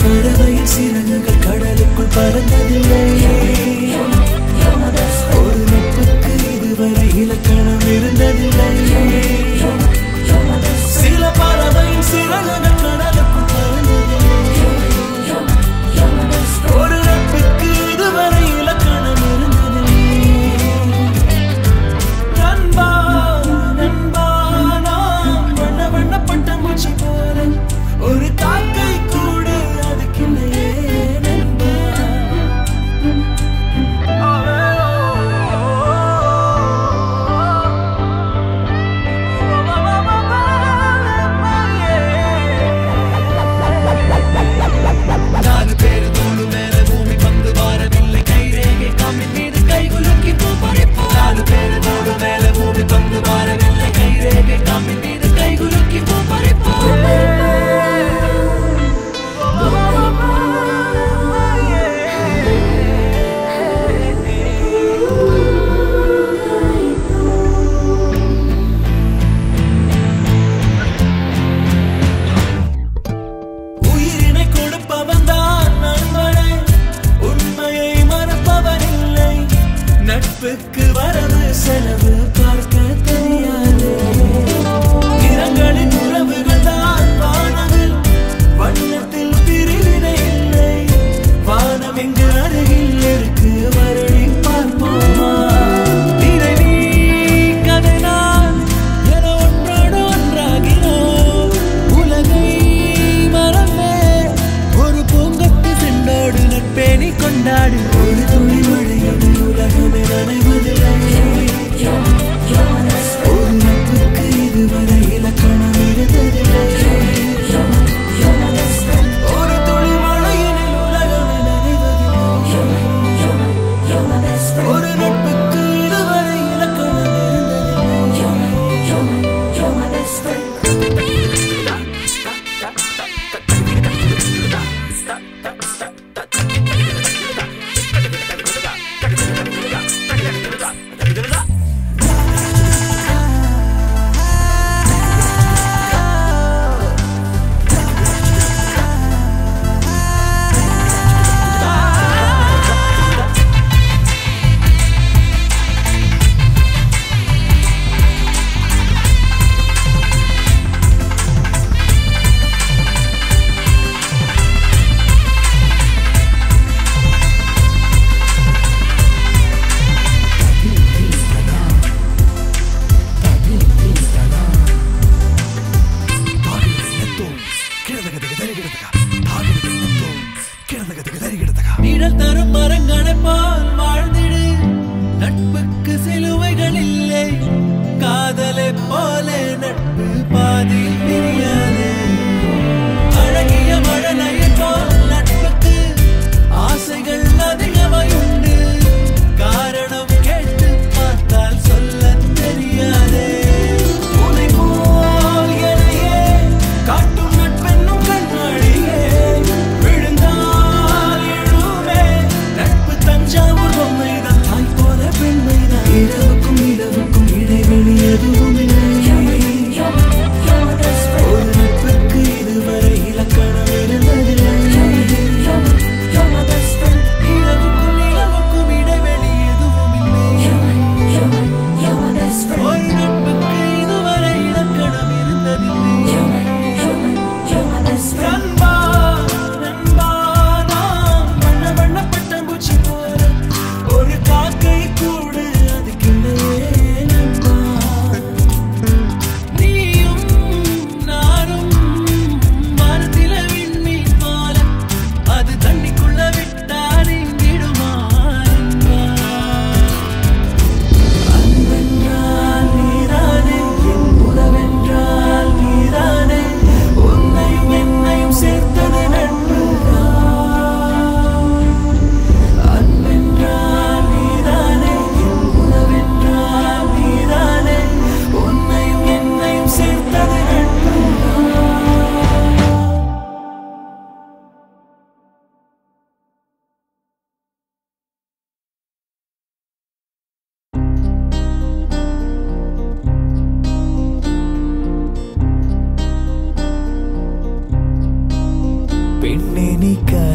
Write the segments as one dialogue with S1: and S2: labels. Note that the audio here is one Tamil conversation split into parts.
S1: பறவையின் சிறகுகள் கடலுக்குள் பறந்ததில்லை. ஒரு நட்புக்கு இதுவரை இலக்கணம் இருந்ததில்லை. சில பறவையின் சிறகுகள் கடலுக்குள் பறந்ததில்லை. ஒரு நட்புக்கு இதுவரை இலக்கணம் இருந்ததில்லை. நண்பா நண்பா நாம் வண்ண வண்ணப்பட்ட மூச்சு போல ஒரு காக்கை கூட அதுக்கில்லையே நண்பா.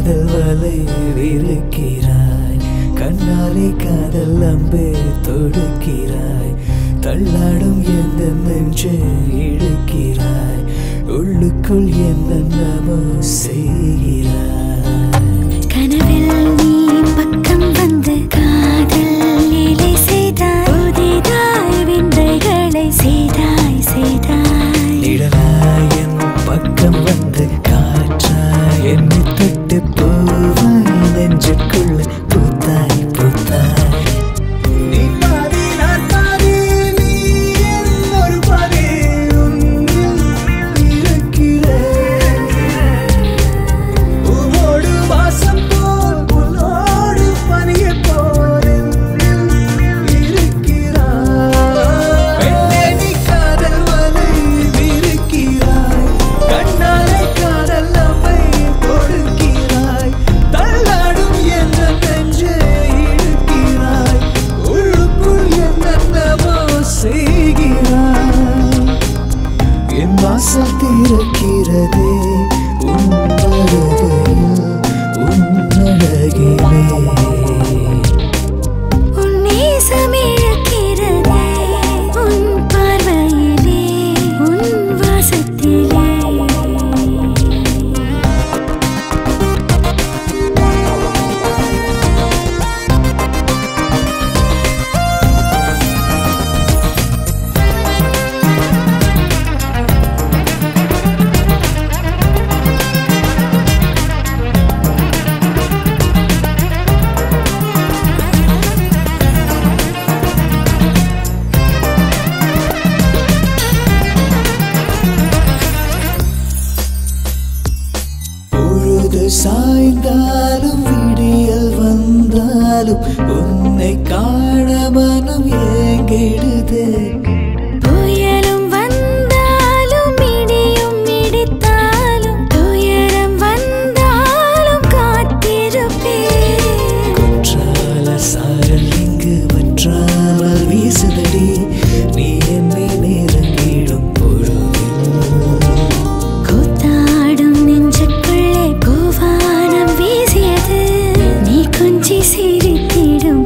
S1: காதல் வலை விரிக்கிறாய், கண்ணாலே காதல் அம்பே தொடுக்கிறாய், தள்ளாடும் எந்த நெஞ்சை இழுக்கிறாய், உள்ளுக்குள் என்னென்னமோ செய்கிறாய்.
S2: கனவில் நீ பக்கம் வந்து காதல் லீலை செய்தாய், புதிதாய் விந்தைகளை செய்தாய் செய்தாய்.
S1: நிழலாய் என் பக்கம் வந்து காற்றாய் என்னை தொட்டு போவாய், நெஞ்சுக்குள்ள பூத்தாய் பூத்தாய். நீ பாதி நான் பாதி, நீ என்னொரு பாதி, உன்னில் இருக்கிறேன். பூவோடு வாசம் போல் புல்லோடு பனியை போல் என்னில் இருக்கிறாய். பெண்ணே நீ காதல் வலை விரிக்கிறாய், கண்ணாலே காதல் அம்பை தொடுக்கிறாய், தள்ளாடும் என்ற நெஞ்சை இழுக்கிறாய், உள்ளுக்குள் என்னென்னமோ செய்கிறாய். என் வாசல் திறக்கிறதே உன் வருகையில், உன் அழகிலே.
S2: உன் நேசம் இழுக்கிறதே உன் பார்வையிலே, உன் வாசத்திலே.
S1: பொழுது சாய்ந்தாலும் விடியல் வந்தாலும் உன்னை காண மனம் ஏங்கிடுதே.
S2: புயலும் வந்தாலும் இடியும் இடித்தாலும், துயரம் வந்தாலும் காத்திருப்பேன்.
S1: குற்றால சாரல் இங்கு வற்றாமல் வீசுதடி, நீ என்னை நெருங்கிடும் பொழுதில்.
S2: கூத்தாடும் நெஞ்சுக்குள்ளே பூவானம் வீசியது, நீ கொஞ்சி சிரித்திடும்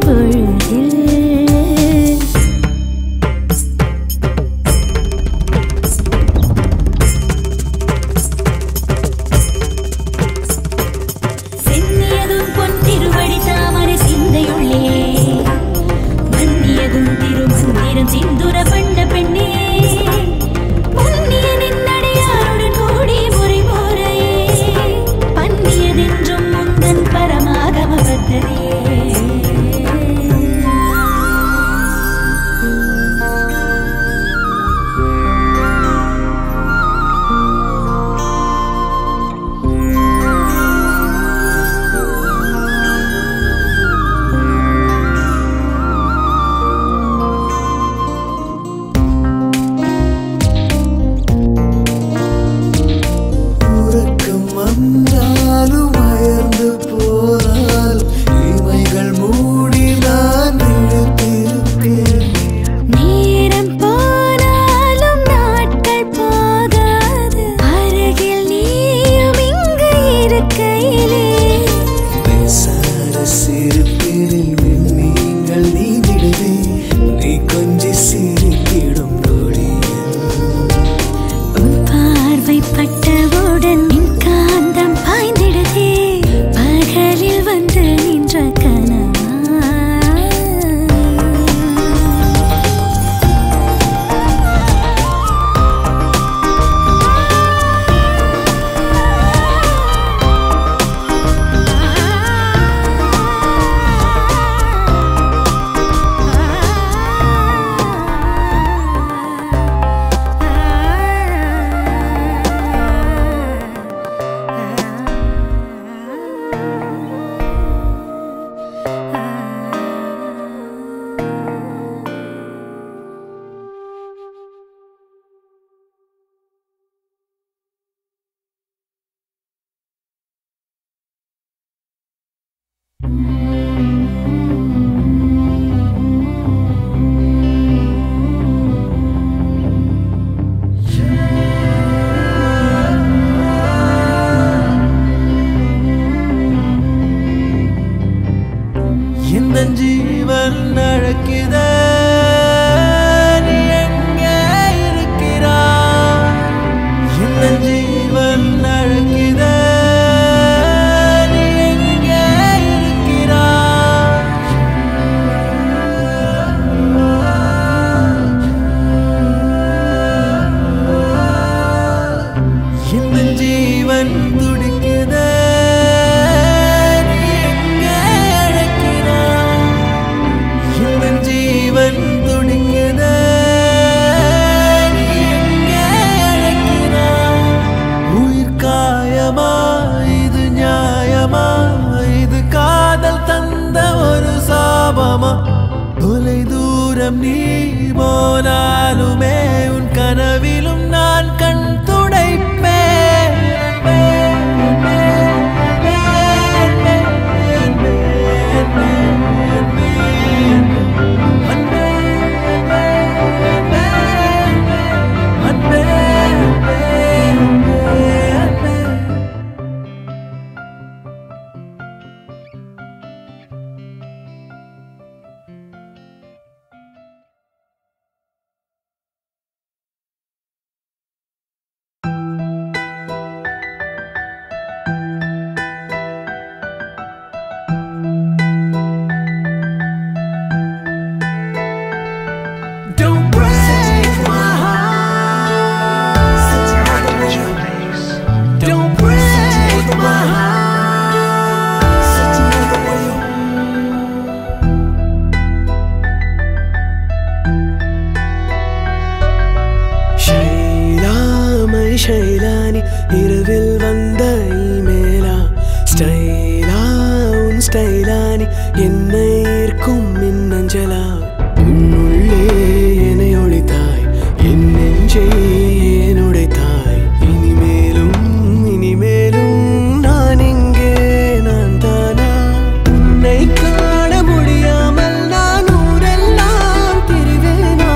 S1: போனாலுமே உன் கனவிலும் நான் கண் துடைப்பேன். ஷைலானி இரவில் வந்த இமேலா ஸ்டைலா உன் ஸ்டைலானி என்னை ஈர்க்கும் மின்னஞ்சலா உன்னுள்ளே என்னை ஒளித்தாய் என் நெஞ்சை ஏன் உடைத்தாய் இனிமேலும் இனிமேலும் நான் இங்கே நான் தானா உன்னை காண முடியாமல் நான் ஊரெல்லாம் திரிவேனா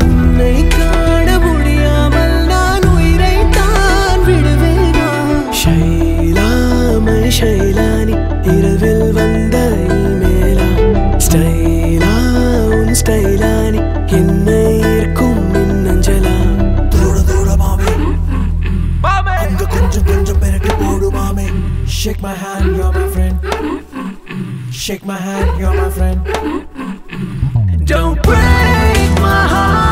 S1: உன்னை காண முடியாமல் நான் உயிரை தான் விடுவேனா ஷைலாமை ஷைலானி இரவில் வந்த இமேலா ஸ்டைலா உன் ஸ்டைலானி என்னை ஈர்க்கும் மின்னஞ்சலா தோட தோட மாமே அங்க கொஞ்சம் கொஞ்சம் பெரட்டி போடு மாமே Shake my hand, you're my friend. Shake my hand, you're my friend. Don't break my heart.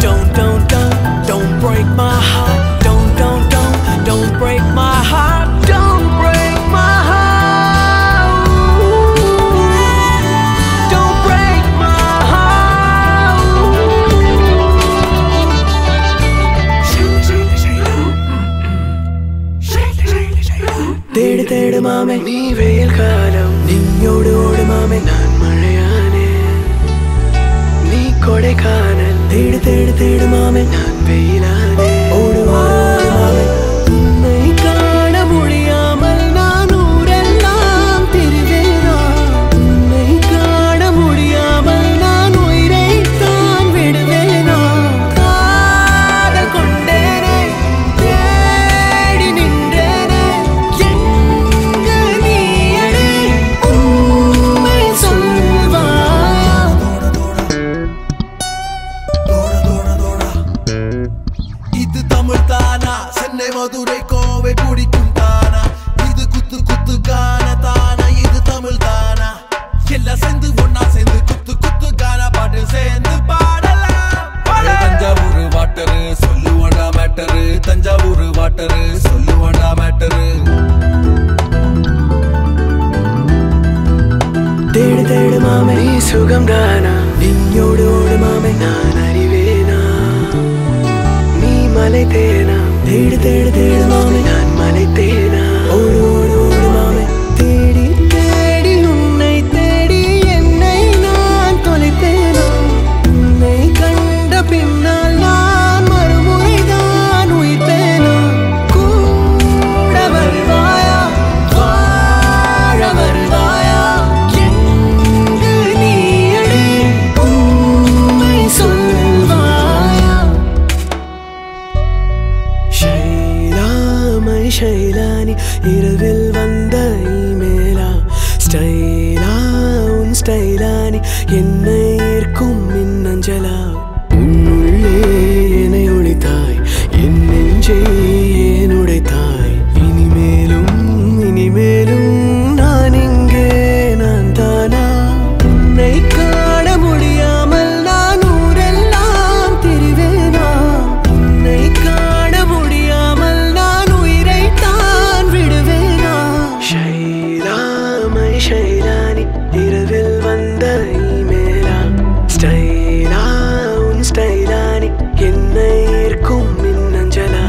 S1: Don't break my heart. Don't break my heart. Don't break my heart. Don't break my heart. தேடு தேடு மாமே நீ வெயில் காலம் நீயோடு ஓடு மாமே நான் மழையானே நீ கொடைக்கானல் தேடு தேடு தேடு மாமே நான் வெயிலானே ஓடு ஓடு மாமே உன்னை காண முடியாமல் நான் ஊரெல்லாம் திரிவேனா உன்னை காண முடியாமல் நான் உயிரை தான் விடுவேனா காதல் கொண்டேனே தேடி நின்றேனே எங்கு நீயடி உண்மை சொல்வாயா இது தமிழ் தானா சென்னை மதுரை கோவை பிடிக்கும் தானா இது குத்து குத்து கான தானா இது தமிழ் தானா எல்லாம் சேர்ந்து ஒன்னா சேர்ந்து குத்து குத்து கான பாட்டு சேர்ந்து பாடலாம் தஞ்சாவூர் வாட்டரு சொல்லுவாண்டா மேட்டரு தஞ்சாவூர் வாட்டரு சொல்லுவாண்டா மேட்டரு தேடு தேடு மாமே நீ சுகம் தானா நீயோடு ஓடு மாமே நான் அறிவேனா நீ மலை தேனா தேடு தேடு தேடு மாமே நான் மலை தேனா ஓடு ஓடு ஓடு மாமே தேடி தேடி உன்னை தேடி என்னை நான் தொலைப்பேனா உன்னை கண்ட பின்னால் நான் மறுமுறைதான் உயிர்ப்பேனா கூட வருவாயா வாழ வருவாயா எங்கு நீயடி உண்மை சொல்வாயா ஷைலாமை ஷைலானி இரவில் வந்த இமேலா ஸ்டைலா உன் ஸ்டைலானி என்னை ஈர்க்கும் மின்னஞ்சலா உன்னுள்ளே என்னை ஒளித்தாய் என் நெஞ்சை ஏன் உடைத்தாய் இனிமேலும் இனிமேலும் நான் இங்கே நான் தானா உன்னை காண முடியாமல் நான் ஊரெல்லாம் திரிவேனா உன்னை காண முடியாமல் நான் உயிரை தான் விடுவேனா ஷைலாமை ஷைலானி இரவில் வந்த இமேலா ஸ்டைலா உன் ஸ்டைலானி என்னை ஈர்க்கும் மின்னஞ்சலா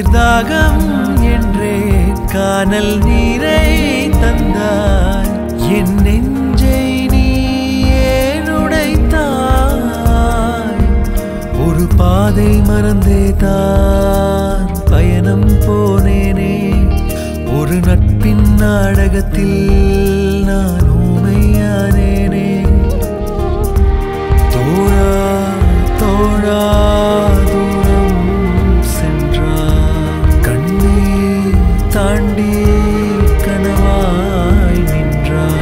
S1: நீர்தாகம் என்றே கானல் நீரை தந்தாய் என் நெஞ்சை நீ ஏன் உடைத்தாய் ஒரு பாதை மறந்தே தான் பயணம் போனேனே ஒரு நட்பின் நாடகத்தில் நான் ஊமையானேனே தோழா தோழா தூரம் சென்றார் கண்ணை தாண்டி கனவாய் நின்றார்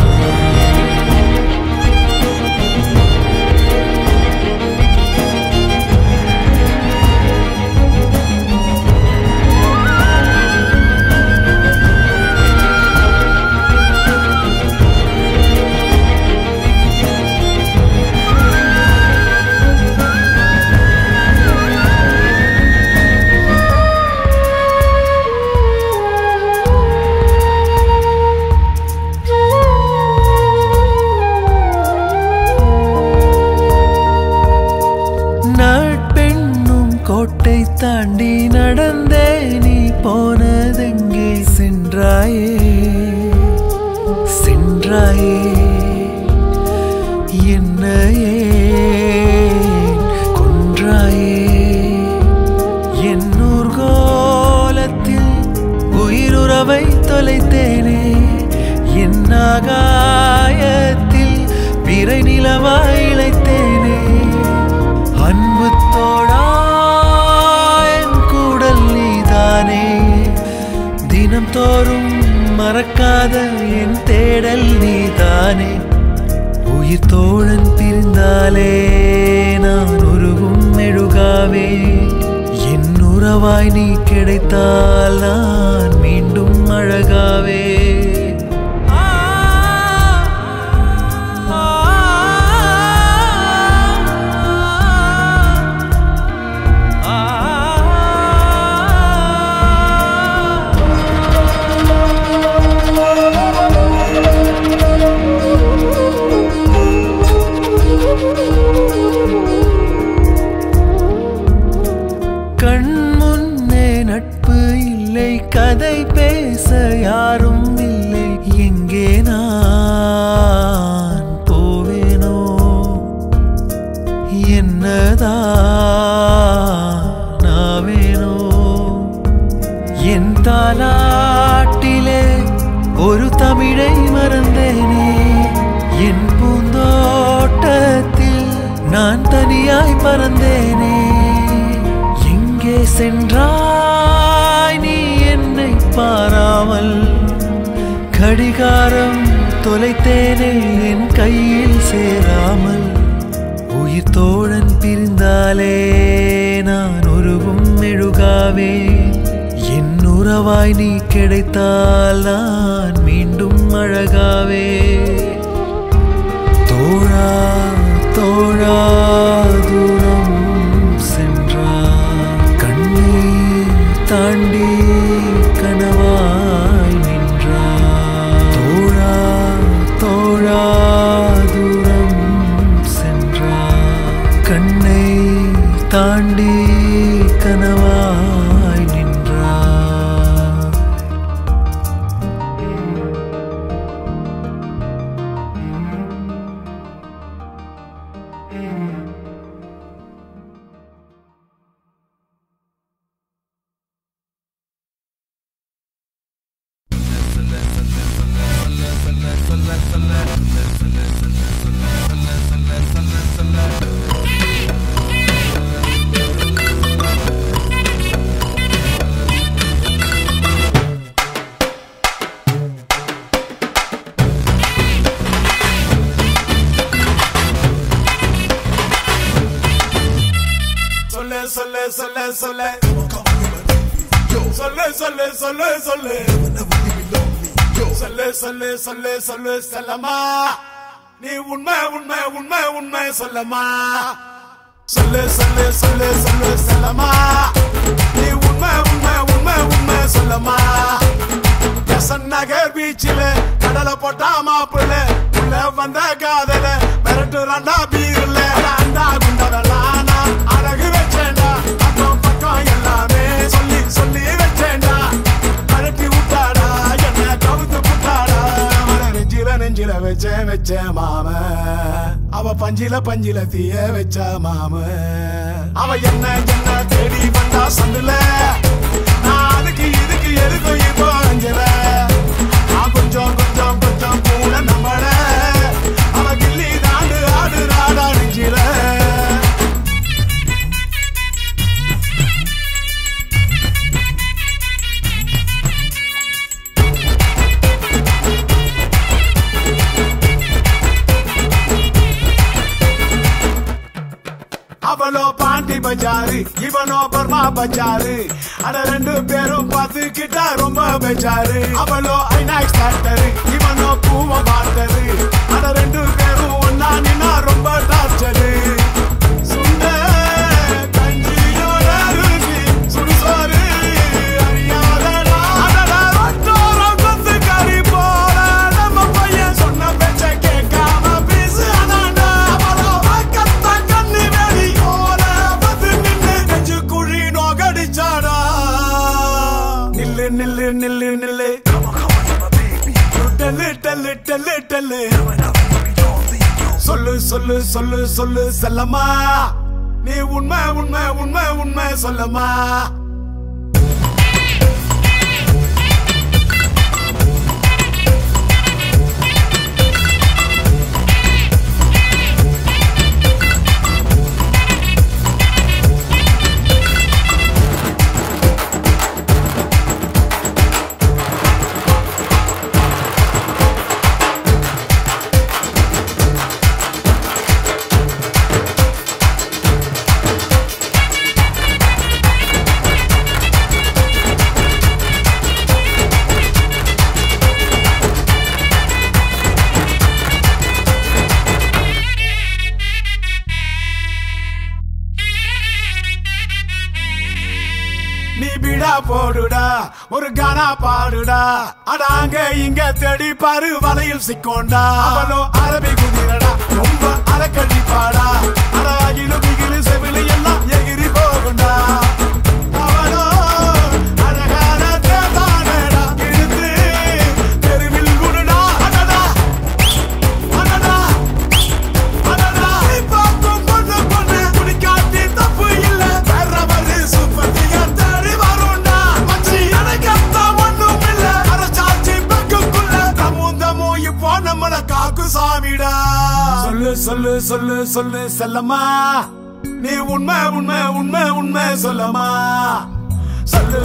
S1: கோட்டை தாண்டி நடந்தே நீ போனதெங்கே சென்றாயே சென்றாயே என்னையே கொன்றாயே என் ஊர்கோலத்தில் உயிருறவை தொலைத்தேனே என் ஆகாயத்தில் பிறை நிலவாய் இழைத்தேனே அன்பு தோழா தினம் தோறும் மறக்காத என் தேடல் நீதானே உயிர் தோழன் பிரிந்தாலே நான் உருகும் மெழுகாவே என் உறவாய் நீ கிடைத்தால் நான் மீண்டும் அழகாவே கதை பேச யாரும் இல்லை எங்கே நான் போவேனோ என்னதானேனோ என் தாலாட்டிலே ஒரு தமிழை மறந்தேனே என் பூந்தோட்டத்தில் நான் தனியாய் பறந்தேனே எங்கே சென்றாய் நீ என்னை பாராமல் கடிகாரம் தொலைத்தேனே என் கையில் சேராமல் உயிர் தோழன் பிரிந்தாலே நான் உருகும் மெழுகாவே என் உறவாய் நீ கிடைத்தால் நான் மீண்டும் அழகாவே தோழா தோழா தூரம் சென்றார் கண்ணை தாண்டி கனவாய் நின்றார் தோழா தோழா தூரம் சென்றார் கண்ணை தாண்டி கனவாய் நின்றார்
S3: சொல்லு செல்லம்மா நீ உண்மை உண்மை உண்மை உண்மை சொல்லம்மா சொல்லு சொல்லு சொல்லு சொல்லு செல்லம்மா நீ உண்மை உண்மை உண்மை உண்மை சொல்லம்மா நகர் பீச்சில கடலை போட்டா மாப்பிள்ள உள்ள வந்த காதல மிரட்டு ரெண்டா பீர்ல அண்டா குண்டதெல்லாம் அழகு வச்சேண்டா அக்கம் பக்கம் எல்லாமே சொல்லி சொல்லி பஞ்சில தீய வச்ச மாம அவ என்ன தேடி வந்தா சந்துல நான் அதுக்கு இதுக்கு எதுக்கும் இப்போ அஞ்சல நான் கொஞ்சம் கூட நம்மள அவ கில்லி தாண்டு ஆடு ராடா நெஞ்சில அவளோ பாண்டி பஜாரு இவனோ பர்மா பஜாரு அட ரெண்டு பேரும் பார்த்துக்கிட்டா ரொம்ப பெஜாரு அவளோ ஐநாக்ஸ் டாக்டரு இவனோ பூவ மாட்டரு அட ரெண்டு பேரும் ஒன்னா நின்னா ரொம்ப டார்ச்சரு சுண்ட கஞ்சியோட ருசி சுடுசோறு அறியாதடா அடடா ரொட்டோரம் கொத்து கறி போல நம்ம பையன் சொன்ன பேச்ச கேட்காம பேசு அனாண்டா அவளோ கத்த கண்ணி வெளியோட வந்து நின்னு நெஞ்சு குழி நோகடிச்சாடா நில்லு டெல்லு சொல்லு செல்லம்மா நீ உண்மை சொல்லம்மா நீ பிடா போடுடா ஒரு கானா பாடுடா அடாங்க இங்க தேடி பாரு வலையில் சிக்கோண்டா அவளோ அரபி குதிரடா ரொம்ப அறக்கடி பாடா அடாகிலும் பிகிலு செவிலு எல்லாம் எகிரி போகுண்டா அவளோ அழகான தேதானடா இழுத்து தெருவில் குடுடா அடடா பார்க்கும் பொண்ணு குடிக்காட்டி தப்பு இல்ல வேறவரு சூப்பர் ஃபிகர் தேடி வருண்டா மச்சி எனக்கத்த ஒண்ணும் இல்ல அரசாச்சி பக்குக்குள்ள தமுந்தமோ இப்போ நம்மள காக்கு சாமிடா சொல்லு செல்லம்மா நீ உண்மை சொல்லம்மா சொல்லு